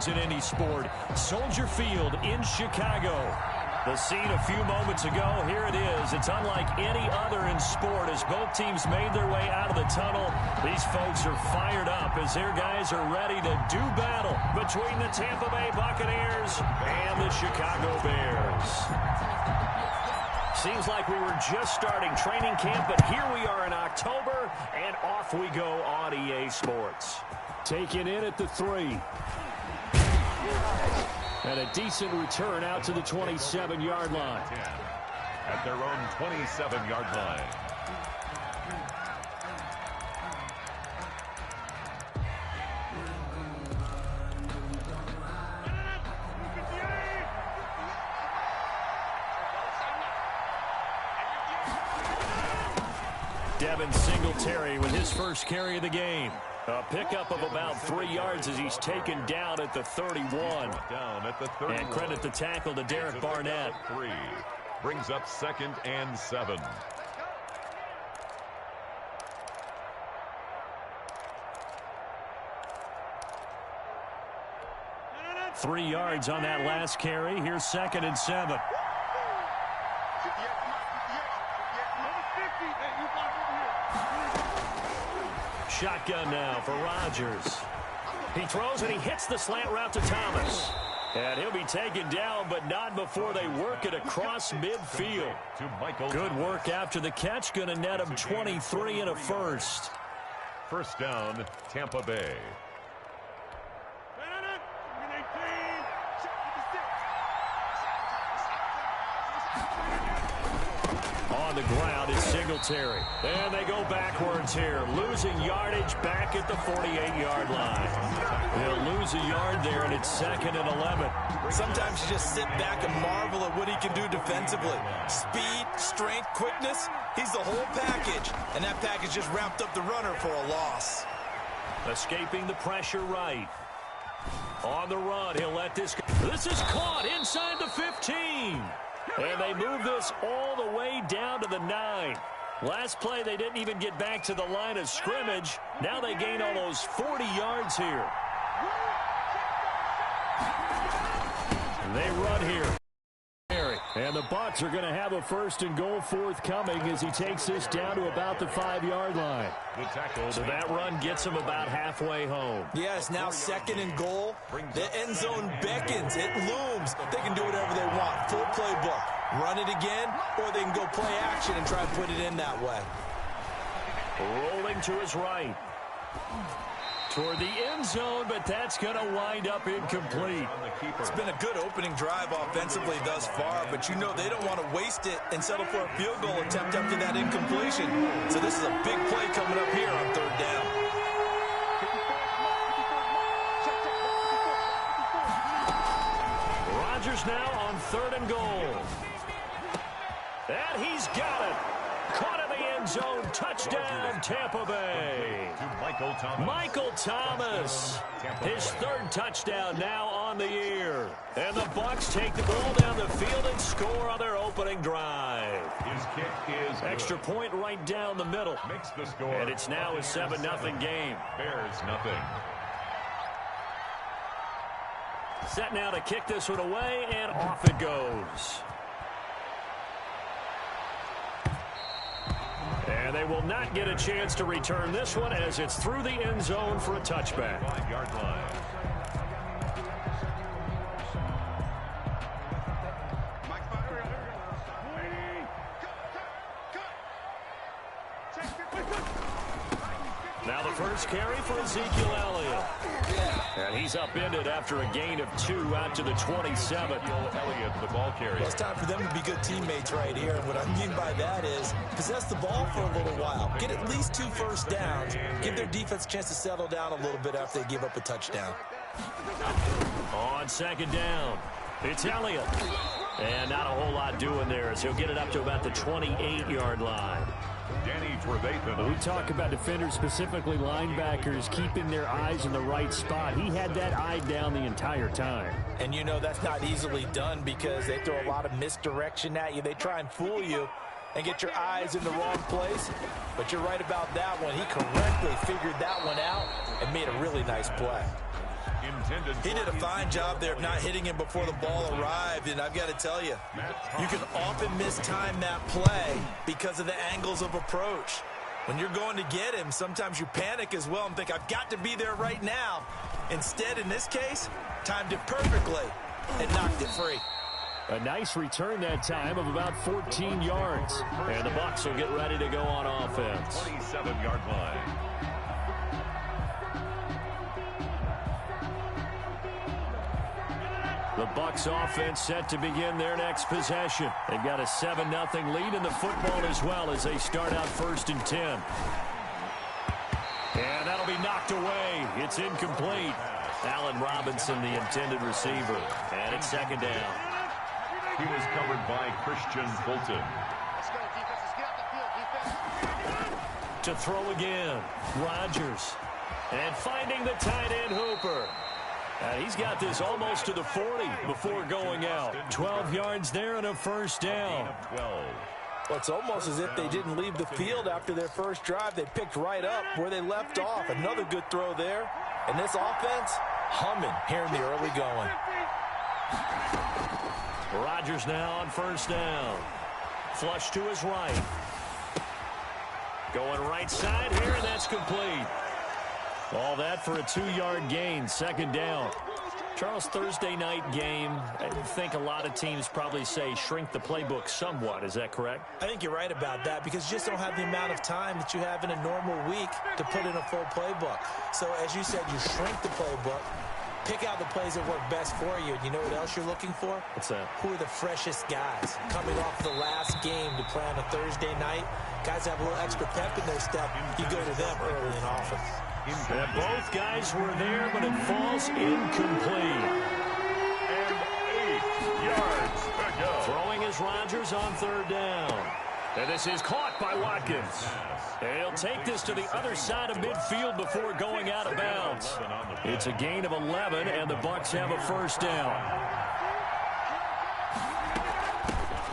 yards in any sport. Soldier Field in Chicago. The scene a few moments ago, here it is. It's unlike any other in sport as both teams made their way out of the tunnel. These folks are fired up as their guys are ready to do battle between the Tampa Bay Buccaneers and the Chicago Bears. Seems like we were just starting training camp, but here we are in October, and off we go on EA Sports. Taken in at the 3. And a decent return out to the 27-yard line. At their own 27-yard line. Devin Singletary with his first carry of the game. A pickup of about 3 yards as he's taken down at the 31. Down at the 31. And credit the tackle to Derek Barnett. 3. Brings up 2nd and 7. Three yards on that last carry. Here's 2nd and 7. Shotgun now for Rodgers. He throws and he hits the slant route to Thomas. And he'll be taken down, but not before they work it across midfield. Good work after the catch. Going to net him 23 and a first. First down, Tampa Bay. On the ground is Singletary. And they go backwards here. Losing yardage back at the 48-yard line. They'll lose a yard there, and it's 2nd and 11. Sometimes you just sit back and marvel at what he can do defensively. Speed, strength, quickness. He's the whole package. And that package just wrapped up the runner for a loss. Escaping the pressure right. On the run, he'll let this go. This is caught inside the 15. And they move this all the way down to the 9. Last play, they didn't even get back to the line of scrimmage. Now they gain almost 40 yards here. They run here. And the Bucs are going to have a 1st and goal forthcoming as he takes this down to about the 5-yard line. So that run gets him about halfway home. Yes, now 2nd and goal. The end zone beckons. It looms. They can do whatever they want. Full playbook. Run it again, or they can go play action and try and put it in that way. Rolling to his right. Toward the end zone, but that's going to wind up incomplete. It's been a good opening drive offensively thus far, but you know they don't want to waste it and settle for a field goal attempt after that incompletion. So this is a big play coming up here on 3rd down. Rodgers now on 3rd and goal. And he's got it. Caught in the end zone. Touchdown, Tampa Bay. Michael Thomas. His 3rd touchdown now on the year. And the Bucs take the ball down the field and score on their opening drive. His kick is good. Extra point right down the middle. Makes the score. And it's now a 7-0 game. Bears nothing. Set now to kick this one away, and off it goes. And they will not get a chance to return this one as it's through the end zone for a touchback. 5-yard line. Now the first carry for Ezekiel Elliott. And he's upended after a gain of 2 out to the 27. Elliott, the ball carrier. Well, it's time for them to be good teammates right here. And what I mean by that is possess the ball for a little while. Get at least 2 first downs. Give their defense a chance to settle down a little bit after they give up a touchdown. On 2nd down, it's Elliott. And not a whole lot doing there as he'll get it up to about the 28-yard line. We talk about defenders, specifically linebackers, keeping their eyes in the right spot. He had that eye down the entire time. And you know that's not easily done because they throw a lot of misdirection at you. They try and fool you and get your eyes in the wrong place. But you're right about that one. He correctly figured that one out and made a really nice play. He did a fine job there of not hitting him before the ball arrived, and I've got to tell you, you can often mistime that play because of the angles of approach. When you're going to get him, sometimes you panic as well and think, I've got to be there right now. Instead, in this case, timed it perfectly and knocked it free. A nice return that time of about 14 yards. And the Bucs will get ready to go on offense. 27-yard line. The Bucs offense set to begin their next possession. They've got a 7-0 lead in the football as well as they start out 1st and 10. And that'll be knocked away. It's incomplete. Allen Robinson, the intended receiver. And it's 2nd down. He was covered by Christian Fulton. To throw again, Rodgers. And finding the tight end Hooper. And he's got this almost to the 40 before going out. 12 yards there and a 1st down. Well, it's almost as if they didn't leave the field after their first drive. They picked right up where they left off. Another good throw there. And this offense, humming here in the early going. Rodgers now on 1st down. Flush to his right. Going right side here, and that's complete. All that for a 2-yard gain, 2nd down. Charles, Thursday night game, I think a lot of teams probably say shrink the playbook somewhat. Is that correct? I think you're right about that because you just don't have the amount of time that you have in a normal week to put in a full playbook. So, as you said, you shrink the playbook. Pick out the plays that work best for you. You know what else you're looking for? What's that? Who are the freshest guys coming off the last game to play on a Thursday night? Guys have a little extra pep in their step. You go to them early and often. And both guys were there, but it falls incomplete. And 8 yards to go. Throwing is Rodgers on 3rd down. And this is caught by Watkins. And he'll take this to the other side of midfield before going out of bounds. It's a gain of 11, and the Bucs have a 1st down.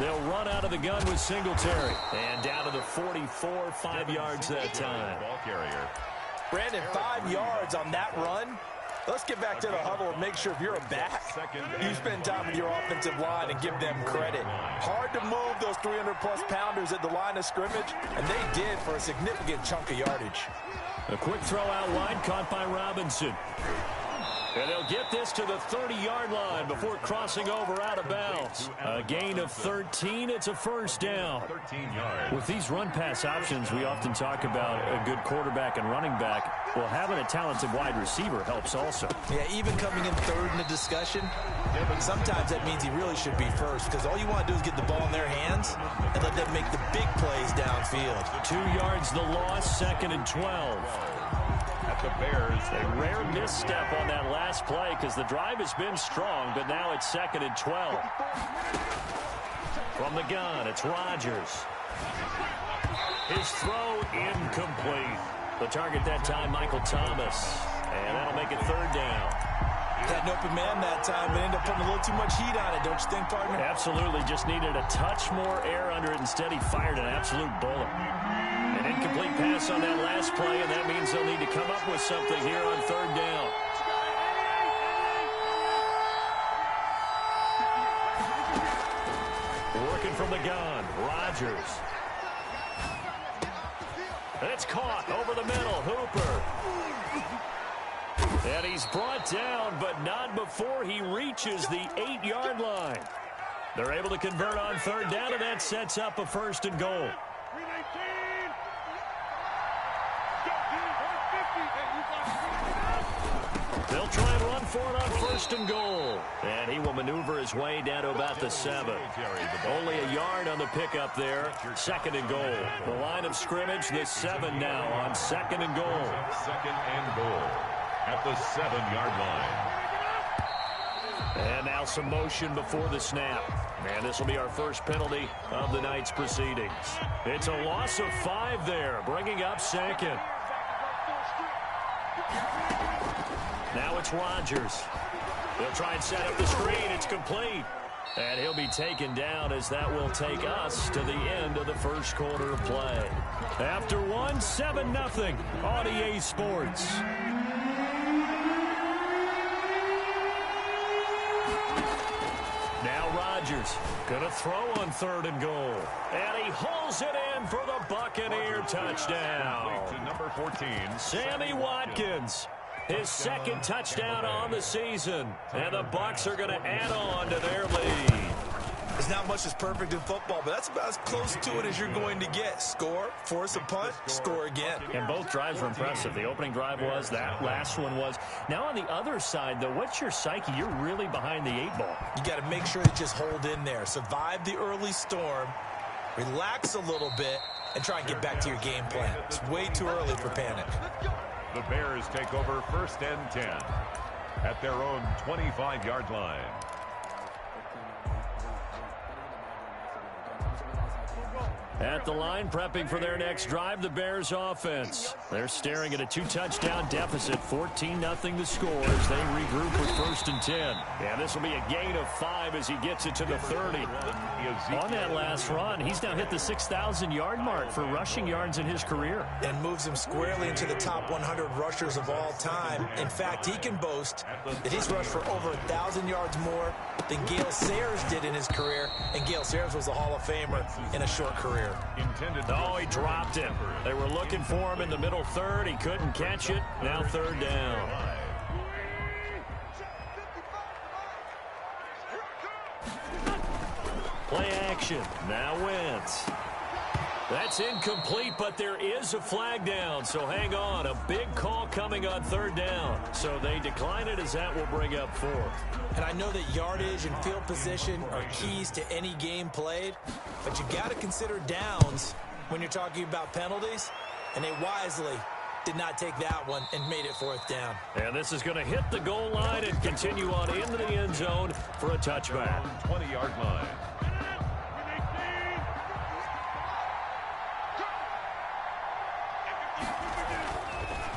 They'll run out of the gun with Singletary. And down to the 44, 5 yards that time. Ball carrier. Brandon, 5 yards on that run. Let's get back to the huddle and make sure if you're a back, you spend time with your offensive line and give them credit. Hard to move those 300-plus pounders at the line of scrimmage, and they did for a significant chunk of yardage. A quick throw out wide, caught by Robinson. And they'll get this to the 30-yard line before crossing over out of bounds. A gain of 13. It's a 1st down. 13 yards. With these run-pass options, we often talk about a good quarterback and running back. Well, having a talented wide receiver helps also. Yeah, even coming in 3rd in the discussion, sometimes that means he really should be 1st because all you want to do is get the ball in their hands and let them make the big plays downfield. 2 yards the loss, 2nd and 12. At the Bears. A rare misstep on that last play because the drive has been strong, but now it's 2nd and 12. From the gun, it's Rodgers. His throw incomplete. The target that time, Michael Thomas. And that'll make it 3rd down. Had an open man that time, but ended up putting a little too much heat on it, don't you think, partner? Absolutely. Just needed a touch more air under it. Instead, he fired an absolute bullet. An incomplete pass on that last play, and that means they'll need to come up with something here on 3rd down. Working from the gun, Rodgers. And it's caught over the middle, Hooper. And he's brought down, but not before he reaches the 8-yard line. They're able to convert on 3rd down, and that sets up a 1st and goal. They'll try and run for it on 1st and goal. And he will maneuver his way down to about the 7. Only a yard on the pickup there. 2nd and goal. The line of scrimmage, the 7 now on 2nd and goal. 2nd and goal at the 7-yard line. And now some motion before the snap. And this will be our first penalty of the night's proceedings. It's a loss of 5 there, bringing up 2nd. Now it's Rodgers. They'll try and set up the screen. It's complete. And he'll be taken down as that will take us to the end of the first quarter of play. After one, 7-0 on EA Sports. Rodgers gonna throw on 3rd and goal. And he hauls it in for the Buccaneer touchdown. To number 14, Sammy Watkins. His 2nd touchdown on the season. And the Bucs are going to add on to their lead. There's not much that's perfect in football, but that's about as close to it as you're going to get. Score, force a punt, score again. And both drives were impressive. The opening drive was, that last one was. Now on the other side, though, what's your psyche? You're really behind the 8 ball. You got to make sure to just hold in there. Survive the early storm, relax a little bit, and try and get back to your game plan. It's way too early for panic. The Bears take over 1st and 10 at their own 25-yard line. At the line, prepping for their next drive, the Bears offense. They're staring at a 2-touchdown deficit, 14-0 the score as they regroup with 1st and 10. And this will be a gain of 5 as he gets it to the 30. On that last run, he's now hit the 6,000-yard mark for rushing yards in his career. And moves him squarely into the top 100 rushers of all time. In fact, he can boast that he's rushed for over 1,000 yards more than Gale Sayers did in his career. And Gale Sayers was a Hall of Famer in a short career. Oh, he dropped him. They were looking for him in the middle 3rd. He couldn't catch it. Now 3rd down. Play action. Now Wentz. That's incomplete, but there is a flag down, so hang on. A big call coming on 3rd down. So they decline it as that will bring up 4th. And I know that yardage and field position are keys to any game played, but you got to consider downs when you're talking about penalties, and they wisely did not take that one and made it 4th down. And this is going to hit the goal line and continue on into the end zone for a touchback. 20-yard line.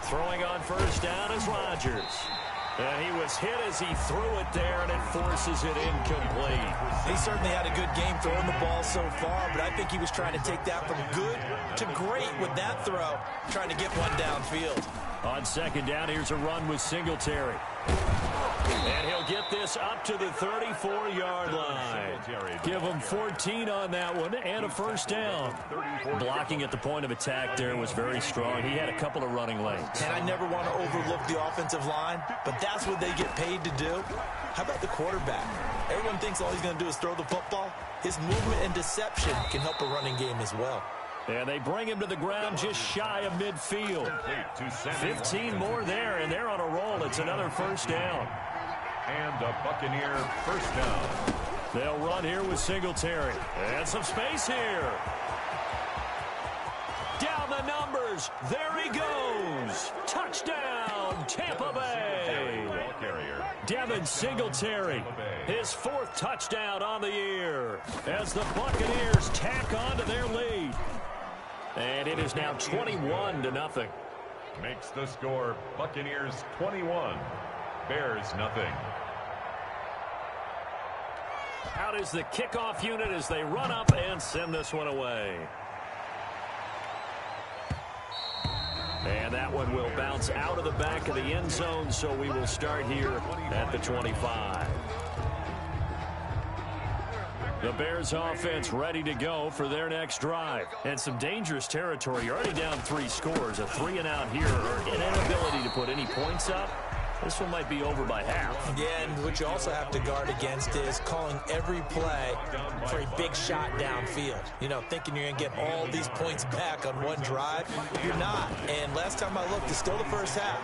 Throwing on 1st down is Rodgers. And he was hit as he threw it there, and it forces it incomplete. He certainly had a good game throwing the ball so far, but I think he was trying to take that from good to great with that throw, trying to get one downfield. On 2nd down, here's a run with Singletary. And he'll get this up to the 34-yard line. Give him 14 on that one and a 1st down. Blocking at the point of attack there was very strong. He had a couple of running lanes. And I never want to overlook the offensive line, but that's what they get paid to do. How about the quarterback? Everyone thinks all he's going to do is throw the football. His movement and deception can help a running game as well. And they bring him to the ground just shy of midfield. 15 more there, and they're on a roll. It's another 1st down. And a Buccaneer 1st down. They'll run here with Singletary. And some space here. Down the numbers. There he goes. Touchdown, Tampa Bay. Devin Singletary, his 4th touchdown on the year as the Buccaneers tack on to their lead. And it is now 21-0. Makes the score Buccaneers 21, Bears nothing. Out is the kickoff unit as they run up and send this one away. And that one will bounce out of the back of the end zone, so we will start here at the 25. The Bears offense ready to go for their next drive. And some dangerous territory. You're already down 3 scores. A 3-and-out here, or an inability to put any points up. This one might be over by half. Yeah, and what you also have to guard against is calling every play for a big shot downfield. You know, thinking you're going to get all these points back on one drive. You're not. And last time I looked, it's still the first half.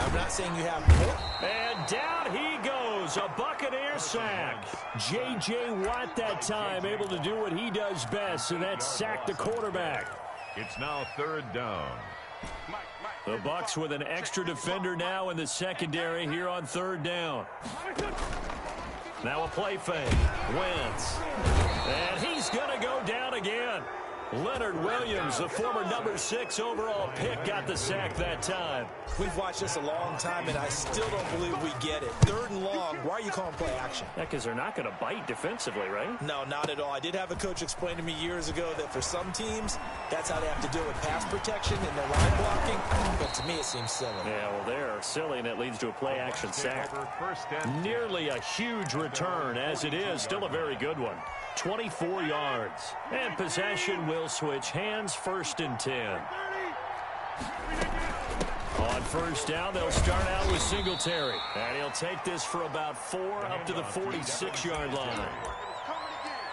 I'm not saying you have more. And down he goes. A Buccaneer sack. J.J. Watt that time able to do what he does best, and that's sack the quarterback. It's now 3rd down. The Bucs with an extra defender now in the secondary here on 3rd down. Now a play fake. Wentz. And he's going to go down again. Leonard Williams, the former number 6 overall pick, got the sack that time. We've watched this a long time, and I still don't believe we get it. 3rd and long. Why are you calling play action? Yeah, because they're not going to bite defensively, right? No, not at all. I did have a coach explain to me years ago that for some teams, that's how they have to deal with pass protection and their line blocking. But to me, it seems silly. Yeah, well, they're silly, and it leads to a play action sack. Nearly a huge return, as it is. Still a very good one. 24 yards. And possession will switch hands. 1st and 10. On 1st down, they'll start out with Singletary. And he'll take this for about 4 up to the 46-yard line.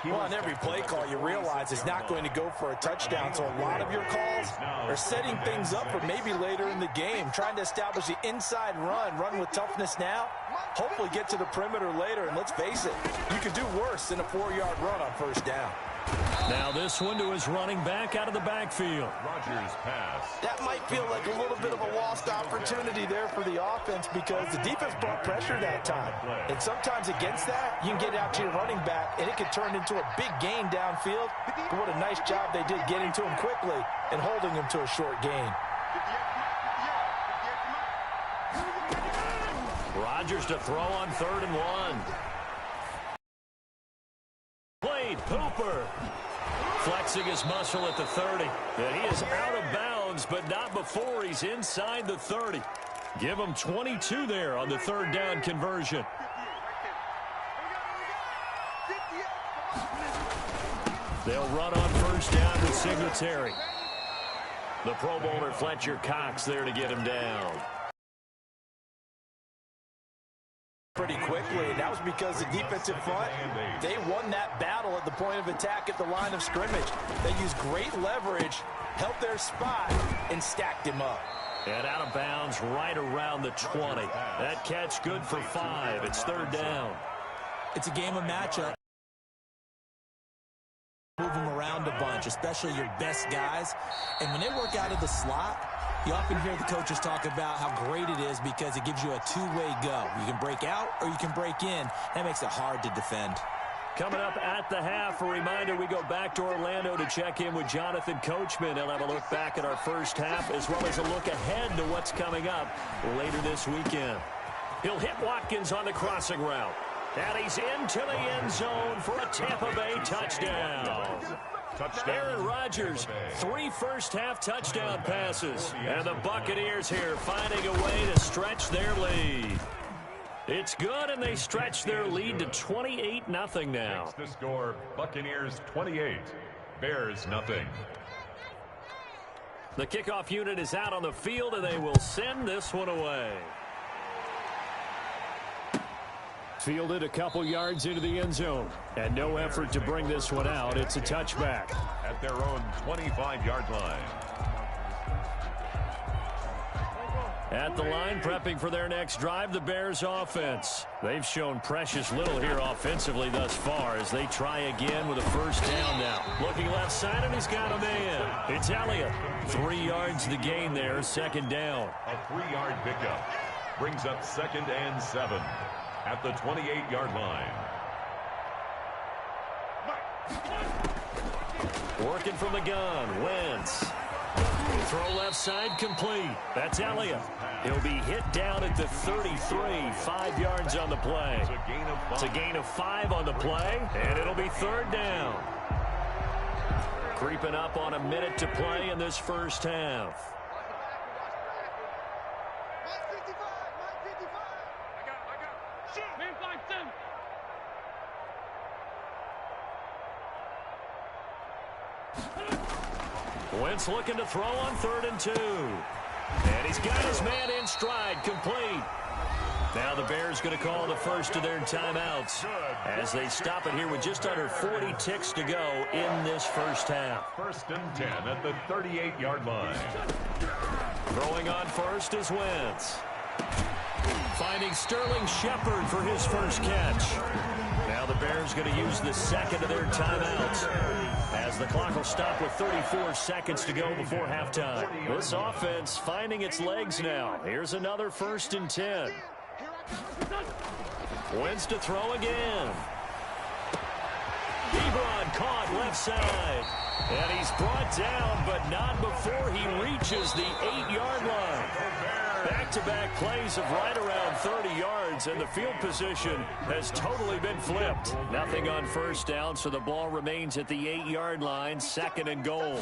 Well, on every play call, you realize it's not going to go for a touchdown. So a lot of your calls are setting things up for maybe later in the game, trying to establish the inside run with toughness now, hopefully get to the perimeter later. And let's face it, you could do worse than a 4-yard run on 1st down. Now this one to his running back out of the backfield. Rodgers pass. That might feel like a little bit of a lost opportunity there for the offense because the defense brought pressure that time. And sometimes against that, you can get out to your running back, and it could turn into a big gain downfield. But what a nice job they did getting to him quickly and holding him to a short gain. Rodgers to throw on 3rd and 1. Played Hooper. Flexing his muscle at the 30. And he is out of bounds, but not before he's inside the 30. Give him 22 there on the 3rd down conversion. They'll run on 1st down with Singletary. The Pro Bowler Fletcher Cox there to get him down. Pretty quickly, and that was because the defensive front, they won that battle at the point of attack at the line of scrimmage. They used great leverage, held their spot, and stacked him up. And out of bounds right around the 20. That catch good for 5. It's 3rd down. It's a game of matchup. Move them around a bunch, especially your best guys. And when they work out of the slot, you often hear the coaches talk about how great it is because it gives you a two-way go. You can break out or you can break in. That makes it hard to defend. Coming up at the half, a reminder, we go back to Orlando to check in with Jonathan Coachman. He'll have a look back at our 1st half as well as a look ahead to what's coming up later this weekend. He'll hit Watkins on the crossing route. And he's into the end zone for a Tampa Bay touchdown. Aaron Rodgers, 3 first-half touchdown passes. And the Buccaneers here finding a way to stretch their lead. It's good, and they stretch their lead to 28-0 now. Makes the score Buccaneers 28, Bears nothing. The kickoff unit is out on the field, and they will send this one away. Fielded a couple yards into the end zone. And no effort to bring this one out. It's a touchback. At their own 25-yard line. At the line, prepping for their next drive, the Bears offense. They've shown precious little here offensively thus far as they try again with a 1st down now. Looking left side, and he's got a man. It's Elliott. 3 yards the gain there, 2nd down. A 3-yard pickup brings up 2nd and 7 at the 28-yard line. Working from the gun, Wentz. Throw left side complete. That's Elliott. He'll be hit down at the 33, 5 yards on the play. It's a gain of 5 on the play, and it'll be 3rd down. Creeping up on a minute to play in this 1st half. Wentz looking to throw on 3rd and 2. And he's got his man in stride, complete. Now the Bears going to call the first of their timeouts as they stop it here with just under 40 ticks to go in this 1st half. 1st and 10 at the 38-yard line. Throwing on 1st is Wentz. Finding Sterling Shepard for his 1st catch. Now the Bears going to use the 2nd of their timeouts as the clock will stop with 34 seconds to go before halftime. This offense finding its legs now. Here's another 1st and 10. Wentz to throw again. Ebron caught left side. And he's brought down, but not before he reaches the 8-yard line. Back-to-back plays of right around 30 yards, and the field position has totally been flipped. Nothing on first down, so the ball remains at the 8-yard line, 2nd and goal.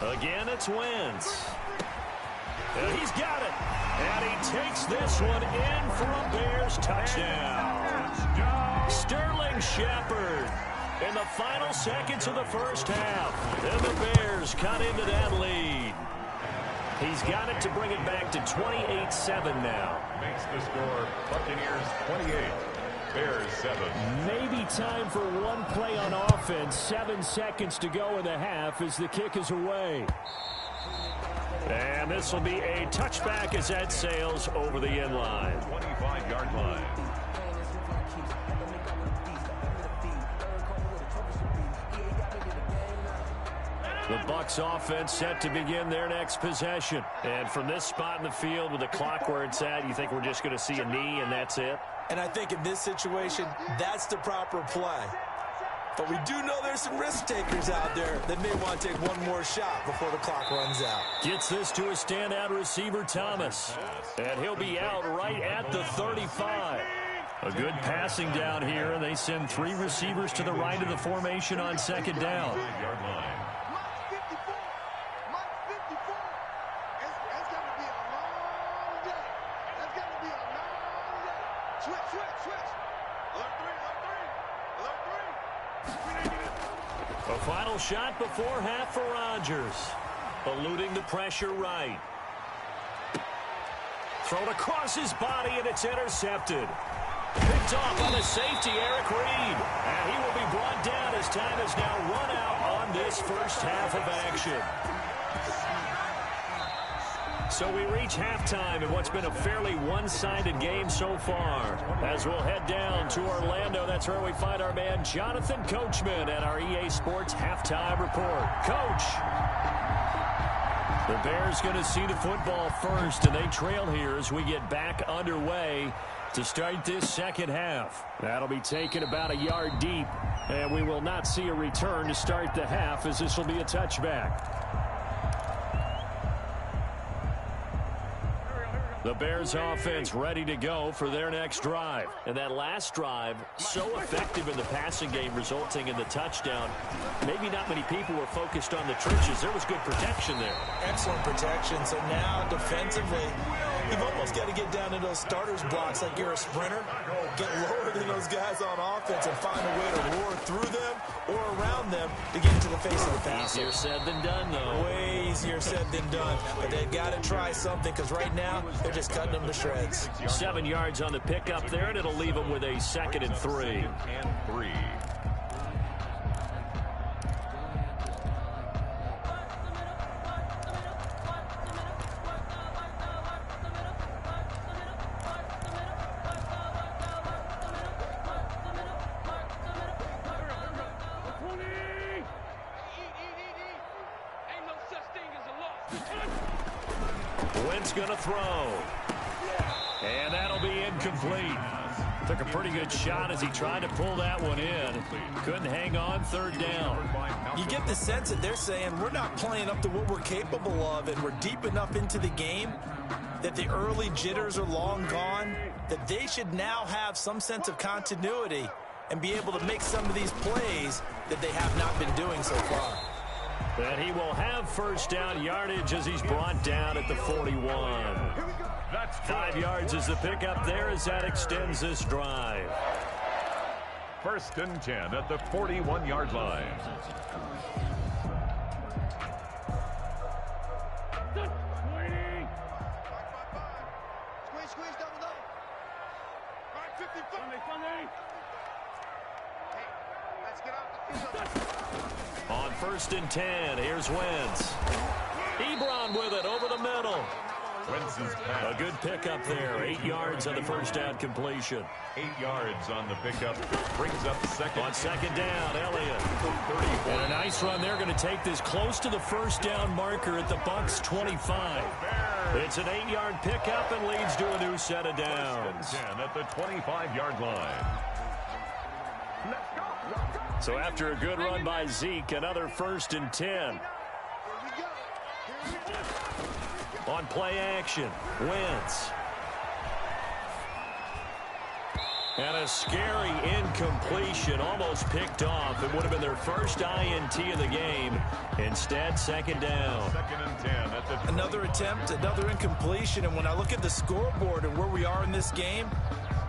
Again, it's Wentz. And he's got it. And he takes this one in for a Bears touchdown. Sterling Shepard in the final seconds of the first half. And the Bears cut into that lead. He's got it to bring it back to 28-7 now. Makes the score Buccaneers 28, Bears 7. Maybe time for one play on offense. 7 seconds to go in the half as the kick is away. And this will be a touchback as that sails over the end line. 25-yard line. The Bucs offense set to begin their next possession. And from this spot in the field with the clock where it's at, you think we're just going to see a knee and that's it? And I think in this situation, that's the proper play. But we do know there's some risk takers out there that may want to take one more shot before the clock runs out. Gets this to a standout receiver, Thomas. And he'll be out right at the 35. A good passing down here, and they send 3 receivers to the right of the formation on 2nd down. Yard line. A final shot before half for Rodgers. Eluding the pressure right. Thrown across his body, and it's intercepted. Picked off on the safety, Eric Reed. And he will be brought down as time has now run out on this first half of action. So we reach halftime in what's been a fairly one-sided game so far. As we'll head down to Orlando, that's where we find our man Jonathan Coachman at our EA Sports Halftime Report. Coach! The Bears going to see the football first, and they trail here as we get back underway to start this second half. That'll be taken about a yard deep, and we will not see a return to start the half as this will be a touchback. The Bears offense ready to go for their next drive. And that last drive, so effective in the passing game, resulting in the touchdown. Maybe not many people were focused on the trenches. There was good protection there. Excellent protection. So now defensively, you've almost got to get down to those starters blocks like you're a sprinter. Get lower than those guys on offense and find a way to roar through them or around them to get into the face of the passer. Easier said than done, though. Way easier said than done. But they've got to try something because right now they're just cutting them to shreds. 7 yards on the pickup there, and it'll leave them with a 2nd and 3. And 3. Wentz going to throw. And that'll be incomplete. Took a pretty good shot as he tried to pull that one in. Couldn't hang on, 3rd down. You get the sense that they're saying we're not playing up to what we're capable of, and we're deep enough into the game that the early jitters are long gone, that they should now have some sense of continuity and be able to make some of these plays that they have not been doing so far. And he will have first down yardage as he's brought down at the 41. That's 5 yards is the pickup there as that extends this drive. 1st and 10 at the 41-yard line. Squeeze, double. 55. Hey, let's get off the field. On 1st and 10, here's Wentz. Ebron with it over the middle. Wentz's pass. A good pickup there. 8 yards on the first down completion. 8 yards on the pickup. Brings up 2nd. On 2nd down, Elliott. And a nice run there. Going to take this close to the first down marker at the Bucs 25. It's an 8-yard pickup and leads to a new set of downs. 10 at the 25-yard line. Let's go. So after a good run by Zeke, another 1st and 10. On play action, Wentz. And a scary incompletion, almost picked off. It would have been their first INT of the game. Instead, 2nd down. 2nd and 10 at the 20. Another attempt, another incompletion. And when I look at the scoreboard and where we are in this game,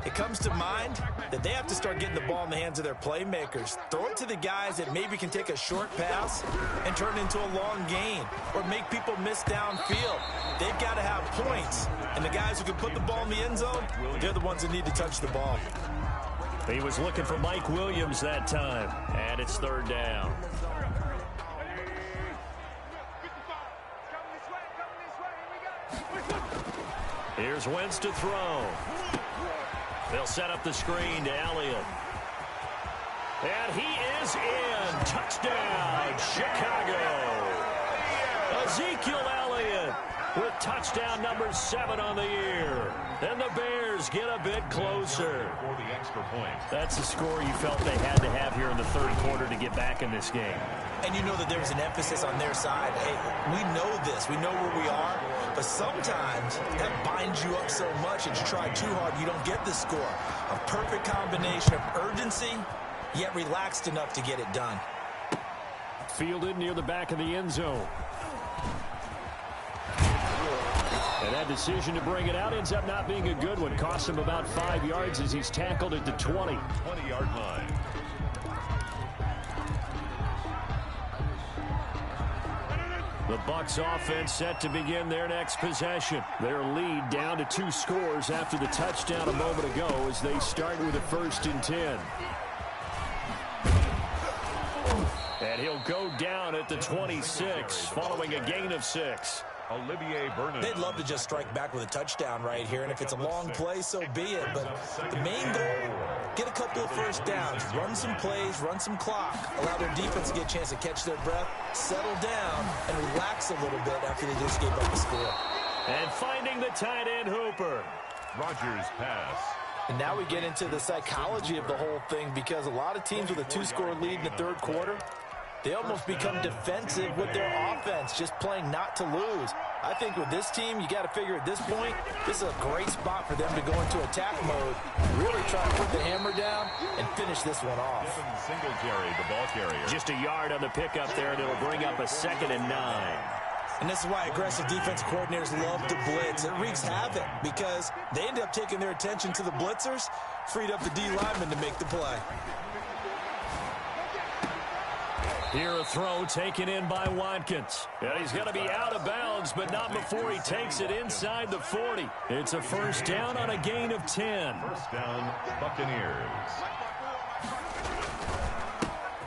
it comes to mind that they have to start getting the ball in the hands of their playmakers. Throw it to the guys that maybe can take a short pass and turn it into a long gain or make people miss downfield. They've got to have points. And the guys who can put the ball in the end zone, they're the ones that need to touch the ball. He was looking for Mike Williams that time. And it's 3rd down. Here's Wentz to throw. They'll set up the screen to Elliott. And he is in. Touchdown, Chicago. Ezekiel Elliott with touchdown number 7 on the year. And the Bears get a bit closer. For the extra point. That's the score you felt they had to have here in the 3rd quarter to get back in this game. And you know that there was an emphasis on their side. Hey, we know this. We know where we are. But sometimes that binds you up so much and you try too hard, you don't get the score. A perfect combination of urgency, yet relaxed enough to get it done. Fielded near the back of the end zone. And that decision to bring it out ends up not being a good one. Cost him about 5 yards as he's tackled at the 20. 20-yard line. The Bucs offense set to begin their next possession. Their lead down to 2 scores after the touchdown a moment ago as they start with a 1st and 10. And he'll go down at the 26 following a gain of 6. Olivier Vernon. They'd love to just strike back with a touchdown right here, and if it's a long play, so be it. But the main goal, get a couple of 1st downs, run some plays, run some clock, allow their defense to get a chance to catch their breath, settle down, and relax a little bit after they just gave up the score. And finding the tight end Hooper. Rodgers pass. And now we get into the psychology of the whole thing, because a lot of teams with a 2-score lead in the 3rd quarter, they almost become defensive with their offense, just playing not to lose. I think with this team, you got to figure at this point, this is a great spot for them to go into attack mode, really try to put the hammer down and finish this one off. Singletary, the ball carrier. Just a yard on the pickup there, and it'll bring up a 2nd and 9. And this is why aggressive defensive coordinators love to blitz. It wreaks havoc because they end up taking their attention to the blitzers, freed up the D lineman to make the play. Here a throw taken in by Watkins. And he's going to be out of bounds, but not before he takes it inside the 40. It's a 1st down on a gain of 10. 1st down, Buccaneers.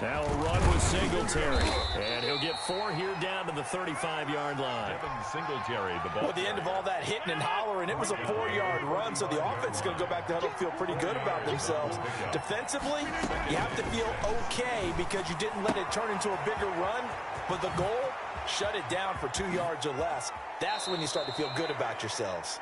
Now a run with Singletary. And he'll get 4 here down to the 35-yard line. Singletary, the ball. Well, at the end of all that hitting and hollering, it was a 4-yard run, so the offense is going to go back to huddle, feel pretty good about themselves. Defensively, you have to feel okay because you didn't let it turn into a bigger run, but the goal, shut it down for 2 yards or less. That's when you start to feel good about yourselves.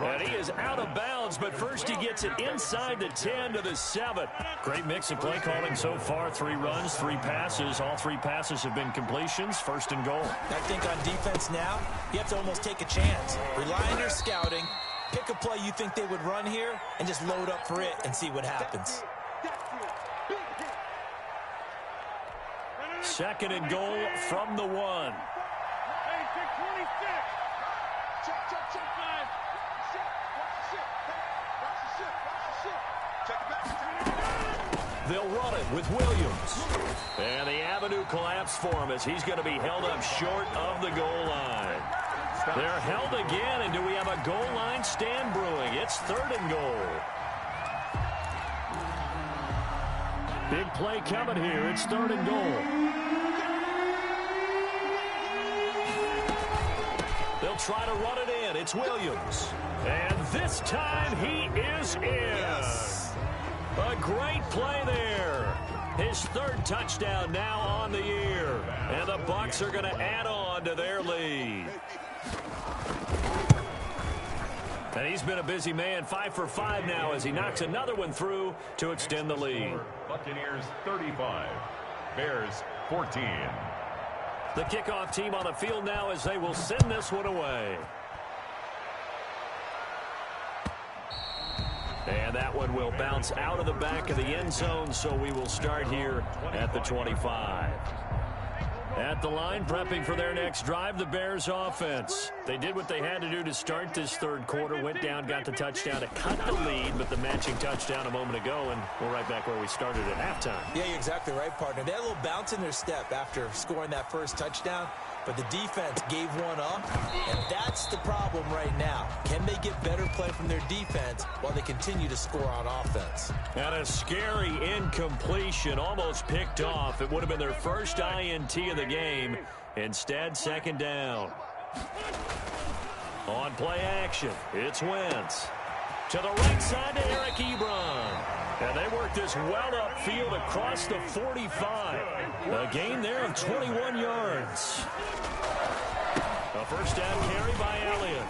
And he is out of bounds, but first he gets it inside the 10 to the 7. Great mix of play calling so far. 3 runs, 3 passes. All 3 passes have been completions. 1st and goal. I think on defense now, you have to almost take a chance. Rely on your scouting. Pick a play you think they would run here and just load up for it and see what happens. 2nd and goal from the 1. They'll run it with Williams. And the avenue collapsed for him as he's going to be held up short of the goal line. They're held again, and do we have a goal line stand brewing? It's 3rd and goal. Big play coming here. It's 3rd and goal. They'll try to run it in. It's Williams. And this time he is in. Yes. A great play there. His 3rd touchdown now on the year. And the Bucs are going to add on to their lead. And he's been a busy man, 5 for 5 now as he knocks another one through to extend the lead. Buccaneers 35, Bears 14. The kickoff team on the field now as they will send this one away. And that one will bounce out of the back of the end zone, so we will start here at the 25. At the line, prepping for their next drive, the Bears offense. They did what they had to do to start this third quarter, went down, got the touchdown to cut the lead, but the matching touchdown a moment ago, and we're right back where we started at halftime. Yeah, you're exactly right, partner. They had a little bounce in their step after scoring that first touchdown, but the defense gave one up, and that's the problem right now. Can they get better play from their defense while they continue to score on offense? And a scary incompletion, almost picked off. It would have been their first INT of the game. Instead, second down. On play action, it's Wentz. To the right side to Eric Ebron. And they work this well upfield across the 45. A gain there of 21 yards. A first down carry by Elliott.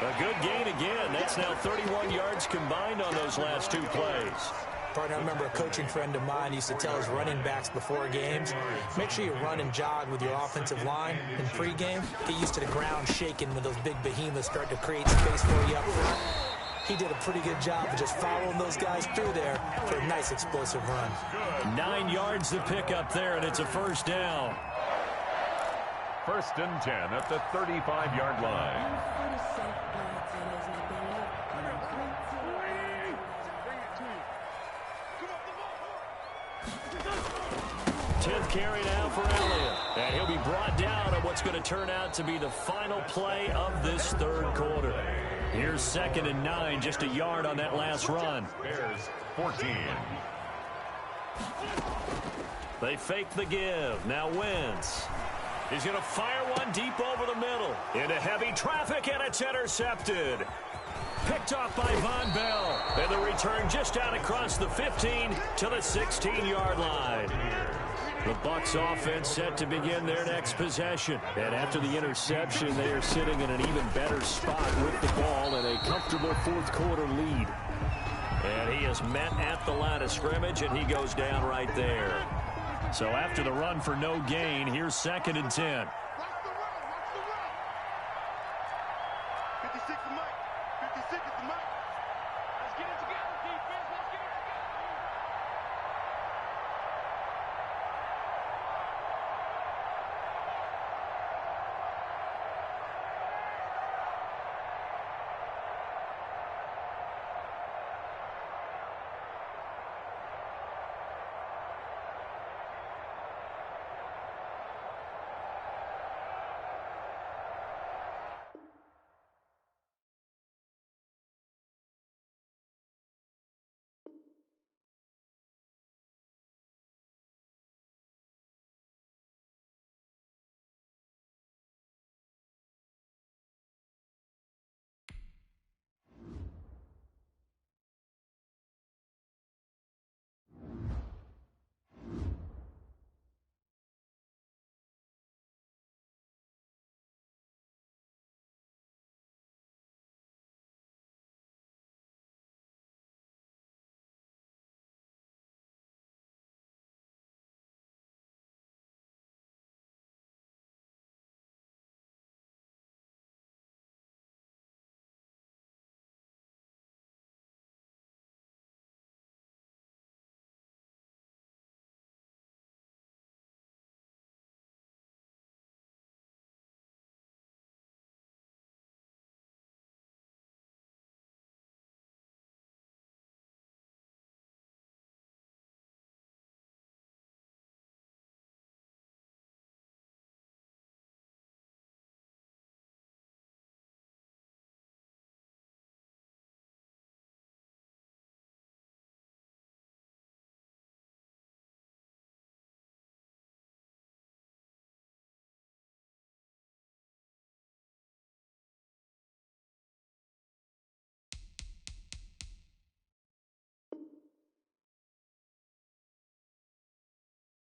A good gain again. That's now 31 yards combined on those last two plays. Partner, I remember a coaching friend of mine used to tell his running backs before games, make sure you run and jog with your offensive line in pregame. Get used to the ground shaking when those big behemoths start to create space for you up front. He did a pretty good job of just following those guys through there for a nice explosive run. 9 yards to pick up there, and it's a first down. First and 10 at the 35-yard line. 10th carry now for Elliott. And he'll be brought down on what's going to turn out to be the final play of this third quarter. Here's 2nd and 9, just a yard on that last run. Bears 14. They fake the give. Now Wentz. He's going to fire one deep over the middle. Into heavy traffic, and it's intercepted. Picked off by Von Bell. And the return just out across the 15 to the 16-yard line. The Bucs offense set to begin their next possession. And after the interception, they are sitting in an even better spot with the ball and a comfortable fourth quarter lead. And he is met at the line of scrimmage, and he goes down right there. So after the run for no gain, here's 2nd and 10. 56 to Mike. 56 is the Mike. Let's get it together, defense. Let's get it